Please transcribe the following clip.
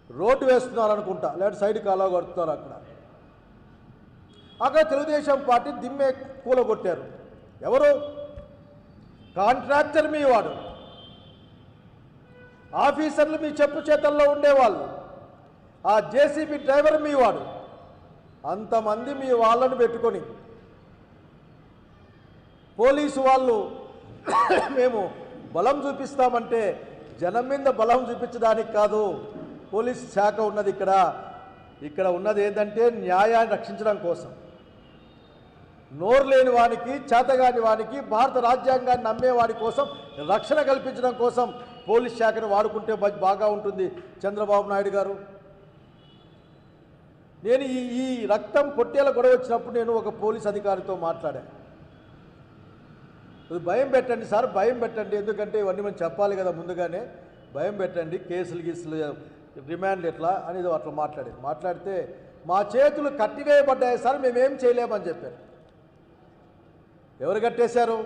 Road వేస్తున్నారు అనుకుంటా, లేదా సైడ్ కాలువ కడుతున్నారు. అక్కడ తెలుగుదేశం పార్టీ దిమ్మే కూలగొట్టారు. ఎవరు? కాంట్రాక్టర్ మీ వాడు, ఆఫీసర్లు మీ చెప్పు చేతల్లో ఉండేవాళ్ళు, ఆ జేసీబీ డ్రైవర్ మీ వాడు, అంతమంది మీ వాళ్ళను పెట్టుకొని పోలీసు వాళ్ళు మేము బలం చూపిస్తామంటే జనం మీద బలం చూపించడానికి కాదు పోలీసు శాఖ ఉన్నది. ఇక్కడ ఉన్నది ఏంటంటే న్యాయాన్ని రక్షించడం కోసం. నోరు లేని వానికి, చేతగాని వానికి, భారత రాజ్యాంగాన్ని నమ్మేవాడి కోసం రక్షణ కల్పించడం కోసం పోలీస్ శాఖను వాడుకుంటే బాగా ఉంటుంది చంద్రబాబు నాయుడు గారు. నేను ఈ రక్తం పొట్టేల గొడవ వచ్చినప్పుడు నేను ఒక పోలీస్ అధికారితో మాట్లాడాను. భయం పెట్టండి సార్, భయం పెట్టండి, ఎందుకంటే ఇవన్నీ మనం చెప్పాలి కదా ముందుగానే, భయం పెట్టండి, కేసులు గీసులు రిమాండ్ ఎట్లా అనేది అట్లా మాట్లాడితే మా చేతులు కట్టివేయబడ్డాయి సార్, మేమేం చేయలేమని చెప్పారు. ఎవరు కట్టేశారు?